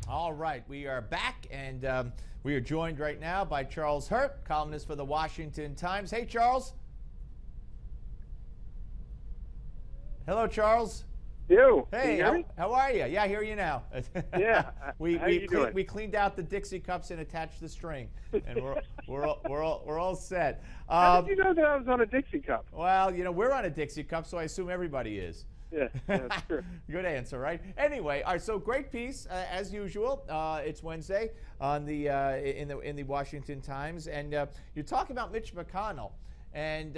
All right, we are back, and we are joined right now by Charles Hurt, columnist for the Washington Times. Hey, Charles. Hello, Charles. You. Hey, Can you hear me? how are you? Yeah, I hear you now. Yeah. How you doing? We cleaned out the Dixie cups and attached the string, and we're all set. How did you know that I was on a Dixie cup? Well, we're on a Dixie cup, so I assume everybody is. Yeah, that's true. Good answer, right? Anyway, all right. So great piece as usual. It's Wednesday on the in the Washington Times, and you're talking about Mitch McConnell, and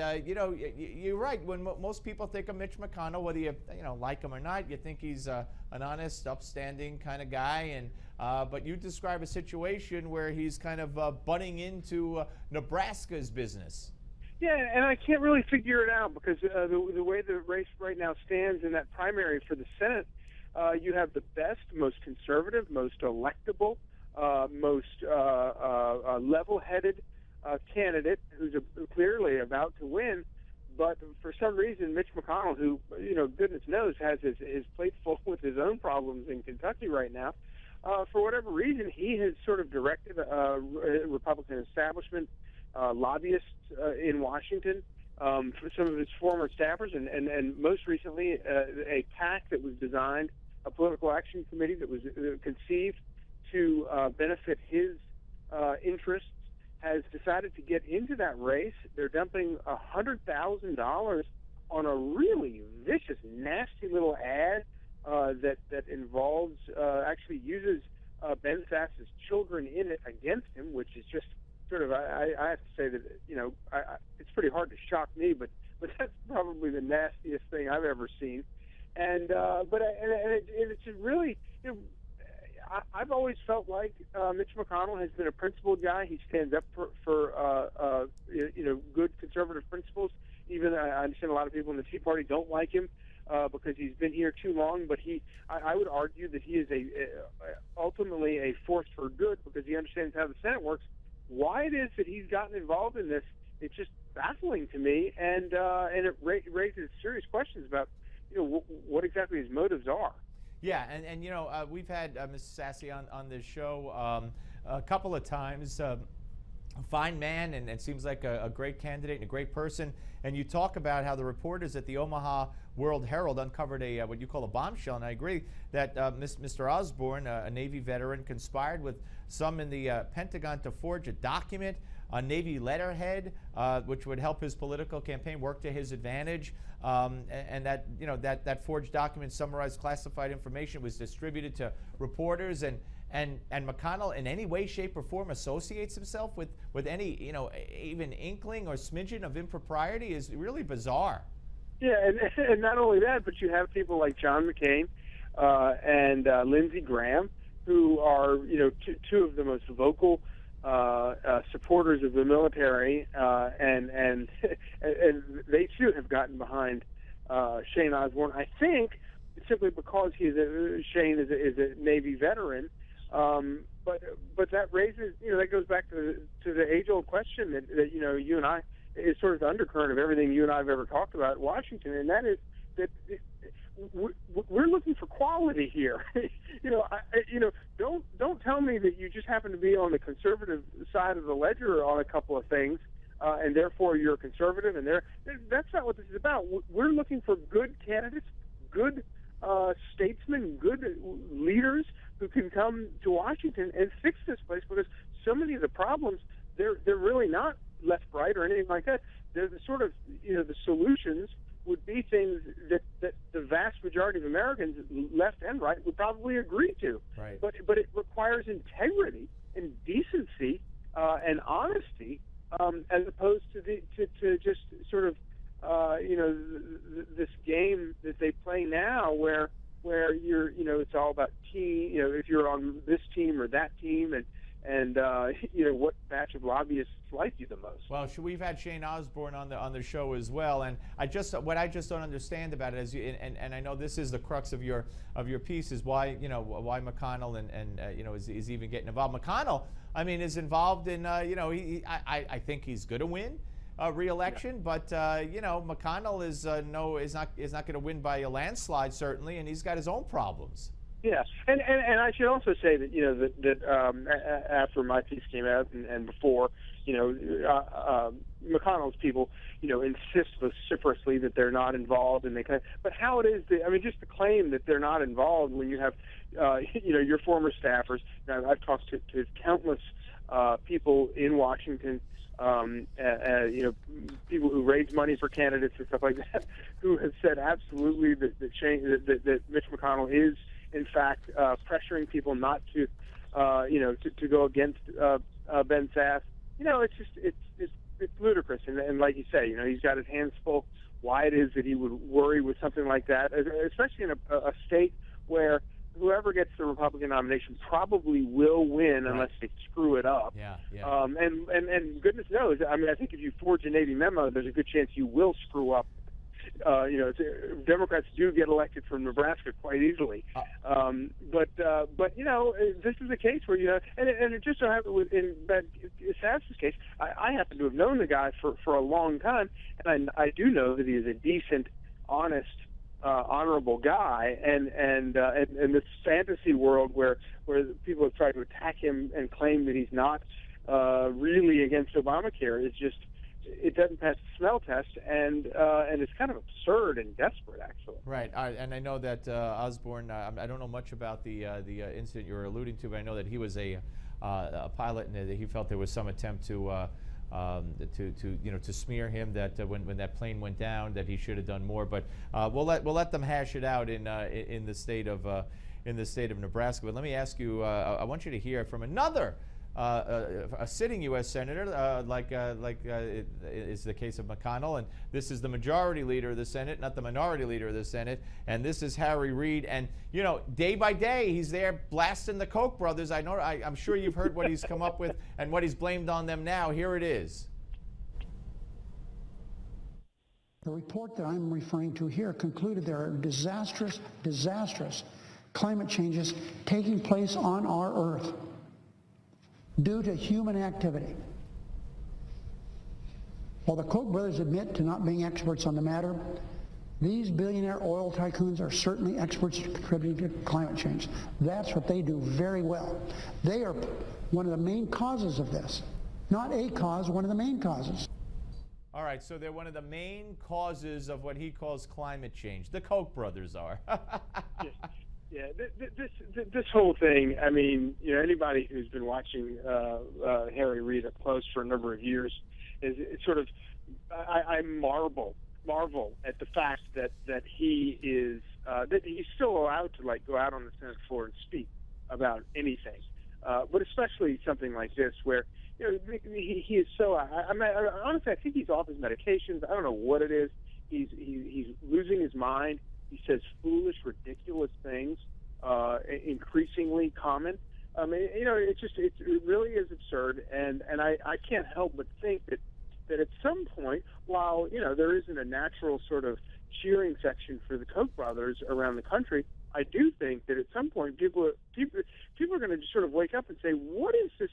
you're right. When most people think of Mitch McConnell, whether you like him or not, you think he's an honest, upstanding kind of guy, and but you describe a situation where he's kind of butting into Nebraska's business. Yeah, and I can't really figure it out because the way the race right now stands in that primary for the Senate, you have the best, most conservative, most electable, most level-headed candidate who's clearly about to win. But for some reason, Mitch McConnell, who, goodness knows, has his plate full with his own problems in Kentucky right now, for whatever reason, he has sort of directed Republican establishment lobbyists in Washington, for some of his former staffers, and most recently a PAC that was designed, a political action committee that was conceived to benefit his interests, has decided to get into that race. They're dumping $100,000 on a really vicious, nasty little ad that involves, actually uses Ben Sass's children in it against him, which is just sort of, I have to say that, it's pretty hard to shock me, but that's probably the nastiest thing I've ever seen. And it's really, I've always felt like Mitch McConnell has been a principled guy. He stands up for good conservative principles. Even I understand a lot of people in the Tea Party don't like him because he's been here too long. But I would argue that he is ultimately a force for good because he understands how the Senate works. Why it is that he's gotten involved in this, it's just baffling to me, and it raises serious questions about what exactly his motives are. Yeah, and we've had Ms. Sassy on this show a couple of times. A fine man, and seems like a great candidate and a great person. And you talk about how the reporters at the Omaha World Herald uncovered what you call a bombshell, and I agree that Mr. Osborne, a Navy veteran, conspired with some in the Pentagon to forge a document on Navy letterhead, which would help his political campaign work to his advantage, and that forged document summarized classified information, was distributed to reporters, and McConnell in any way, shape, or form associates himself with any even inkling or smidgen of impropriety is really bizarre. Yeah, and not only that, but you have people like John McCain and Lindsey Graham, who are two of the most vocal supporters of the military, and they too have gotten behind Shane Osborne. I think simply because Shane is a Navy veteran, but that raises that goes back to the age-old question that you and I is sort of the undercurrent of everything you and I have ever talked about at Washington, and that is that we're looking for quality here. Don't tell me that you just happen to be on the conservative side of the ledger on a couple of things, and therefore you're conservative. And that's not what this is about. We're looking for good candidates, good statesmen, good leaders who can come to Washington and fix this place, because so many of the problems, they're really not left, right, or anything like that. They're the sort of, the solutions would be things that the vast majority of Americans, left and right, would probably agree to. Right. But it requires integrity and decency and honesty, as opposed to just sort of this game that they play now, where you're it's all about team. If you're on this team or that team, and what batch of lobbyists like you the most. Well, we've had Shane Osborne on the show as well, and what I just don't understand about it is, and I know this is the crux of your piece, is why why McConnell is even getting involved. McConnell, I mean, is involved in I think he's going to win re-election, yeah. But McConnell is not going to win by a landslide, certainly, and he's got his own problems. Yeah, and I should also say that after my piece came out and before, McConnell's people insist vociferously that they're not involved, and but how it is that, I mean, just the claim that they're not involved when you have your former staffers. Now, I've talked to countless people in Washington, people who raise money for candidates and stuff like that, who have said absolutely that Mitch McConnell is, in fact, pressuring people not to go against Ben Sass. It's ludicrous, and like you say, he's got his hands full. Why it is that he would worry with something like that, especially in a state where whoever gets the Republican nomination probably will win unless they screw it up. Yeah. And goodness knows, I mean, I think if you forge a Navy memo, there's a good chance you will screw up. Democrats do get elected from Nebraska quite easily, but this is a case where and it just so happened in Sass's case, I happen to have known the guy for a long time, and I do know that he is a decent, honest, honorable guy, and this fantasy world where people have tried to attack him and claim that he's not really against Obamacare is just. It doesn't pass the smell test, and it's kind of absurd and desperate, actually. Right, and I know that Osborne. I don't know much about the incident you're alluding to, but I know that he was a pilot, and that he felt there was some attempt to smear him. That when that plane went down, that he should have done more. But we'll let them hash it out in the state of Nebraska. But let me ask you. I want you to hear from another. A sitting U.S. senator, is the case of McConnell, and this is the majority leader of the Senate, not the minority leader of the Senate, and this is Harry Reid. And day by day, he's there blasting the Koch brothers. I'm sure you've heard what he's come up with and what he's blamed on them now. Here it is. The report that I'm referring to here concluded there are disastrous climate changes taking place on our Earth due to human activity. While the Koch brothers admit to not being experts on the matter, these billionaire oil tycoons are certainly experts at contributing to climate change. That's what they do very well. They are one of the main causes of this. Not a cause, one of the main causes. All right, so they're one of the main causes of what he calls climate change. The Koch brothers are. Yeah, this whole thing, I mean, anybody who's been watching Harry Reid up close for a number of years it's sort of, I marvel at the fact that he is, that he's still allowed to go out on the Senate floor and speak about anything, but especially something like this where, he is so, honestly, I think he's off his medications. I don't know what it is. He's losing his mind. He says foolish, ridiculous things, increasingly common. I mean, it really is absurd, and I can't help but think that at some point, while there isn't a natural sort of cheering section for the Koch brothers around the country, I do think that at some point people are going to just sort of wake up and say, what is this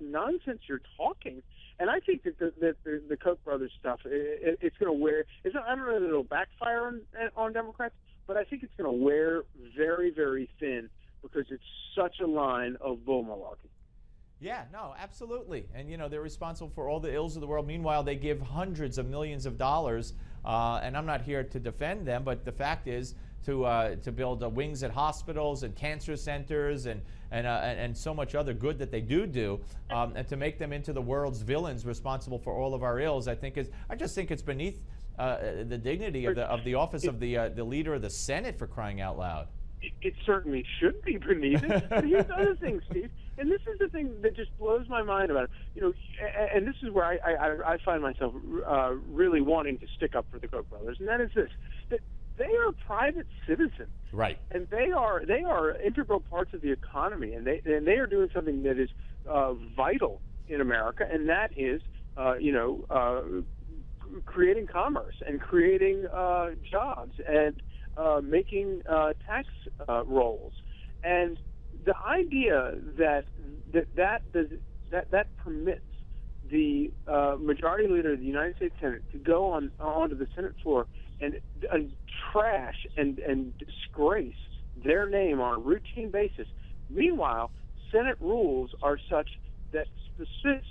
nonsense you're talking? And I think that the Koch brothers stuff, it's going to wear. I don't know that it'll backfire on Democrats, but I think it's going to wear very, very thin because it's such a line of bull malarkey. Yeah, no, absolutely. And, they're responsible for all the ills of the world. Meanwhile, they give hundreds of millions of dollars, and I'm not here to defend them, but the fact is to build wings at hospitals and cancer centers and so much other good that they do, and to make them into the world's villains responsible for all of our ills, I just think it's beneath the dignity of the office of the leader of the Senate, for crying out loud. It certainly should be beneath it. But here's the other thing, Steve, and this is the thing that just blows my mind about it. And this is where I find myself really wanting to stick up for the Koch brothers, and that is this: that they are private citizens, right? And they are integral parts of the economy, and they are doing something that is vital in America, and that is creating commerce and creating jobs and making tax rolls. And the idea that permits the majority leader of the United States Senate to go onto the Senate floor and trash and disgrace their name on a routine basis. Meanwhile, Senate rules are such that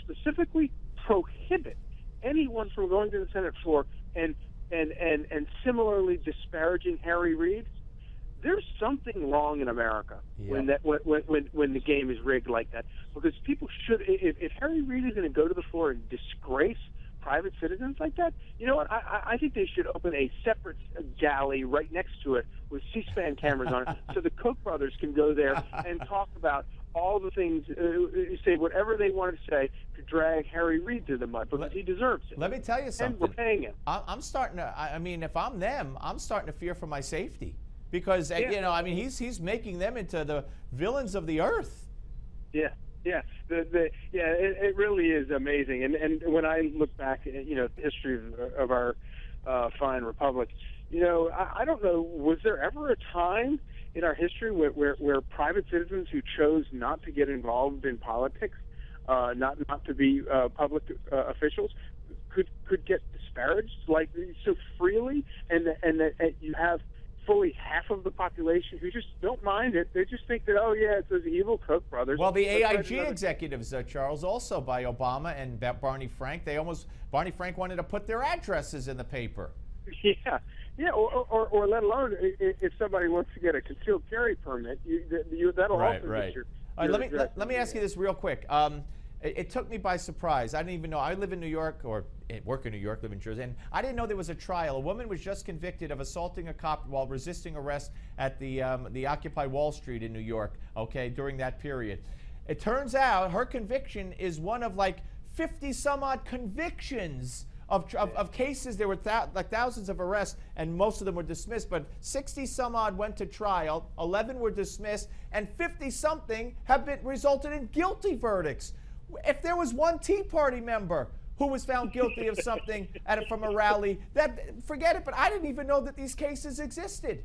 specifically prohibit anyone from going to the Senate floor and similarly disparaging Harry Reid. There's something wrong in America when the game is rigged like that. Because people should, if Harry Reid is going to go to the floor and disgrace private citizens like that, you know what? I think they should open a separate galley right next to it with C-SPAN cameras on it, so the Koch brothers can go there and talk about all the things, say whatever they want to say to drag Harry Reid through the mud, because he deserves it. Let me tell you something. And we're paying him. I'm starting to. I mean, if I'm them, I'm starting to fear for my safety, because you know, I mean, he's making them into the villains of the earth. Yeah. Yeah, it really is amazing. And when I look back at, you know, the history of our fine republic, you know, I don't know, was there ever a time in our history where private citizens who chose not to get involved in politics, not to be public officials, could get disparaged like so freely, and that you have fully half of the population who just don't mind it. They just think that, oh yeah, it's those evil Koch brothers. Well, the AIG executives, Charles, also by Obama and Barney Frank, Barney Frank wanted to put their addresses in the paper. Yeah, or let alone if somebody wants to get a concealed carry permit, that'll also get your. All right, let me ask you this real quick. It took me by surprise. I didn't even know. I live in New York, or work in New York, live in Jersey, and I didn't know there was a trial. A woman was just convicted of assaulting a cop while resisting arrest at the Occupy Wall Street in New York, okay, during that period. It turns out her conviction is one of like 50 some odd convictions of cases. There were like thousands of arrests, and most of them were dismissed, but 60 some odd went to trial, 11 were dismissed, and 50 something have resulted in guilty verdicts. If there was one Tea Party member who was found guilty of something from a rally, forget it, but I didn't even know that these cases existed.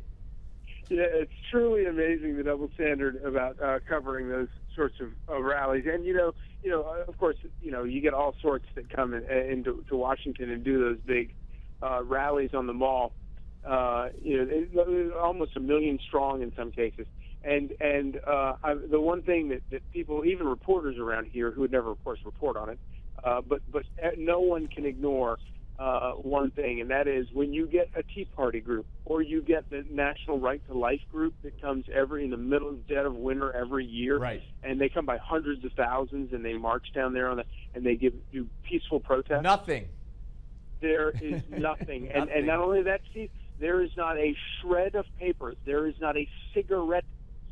Yeah, it's truly amazing, the double standard about covering those sorts of rallies. And, you know, of course, you know, you get all sorts that come into Washington and do those big rallies on the Mall. You know, almost 1 million strong in some cases. And the one thing that people, even reporters around here, who would never, of course, report on it, but no one can ignore one thing, and that is when you get a Tea Party group, or you get the National Right to Life group that comes in the middle of dead of winter every year, right? And they come by hundreds of thousands, and they march down there and they do peaceful protests. Nothing. There is nothing. And not only that, Steve, there is not a shred of paper. There is not a cigarette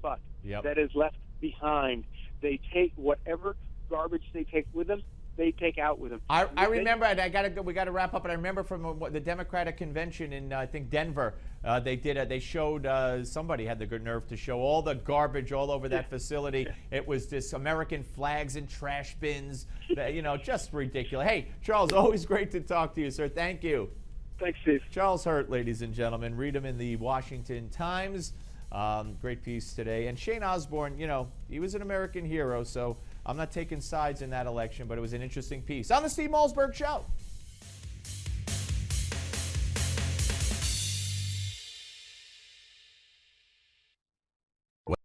butt that is left behind. They take whatever garbage they take with them, they take out with them. I remember, and we got to wrap up, but I remember from the Democratic convention in, I think, Denver, they showed, somebody had the good nerve to show all the garbage all over that facility. It was this American flags and trash bins, you know, just ridiculous. Hey, Charles, always great to talk to you, sir. Thank you. Thanks, Steve. Charles Hurt, ladies and gentlemen. Read him in the Washington Times. Great piece today. And Shane Osborne, you know, he was an American hero, so I'm not taking sides in that election, but it was an interesting piece on the Steve Malzberg Show.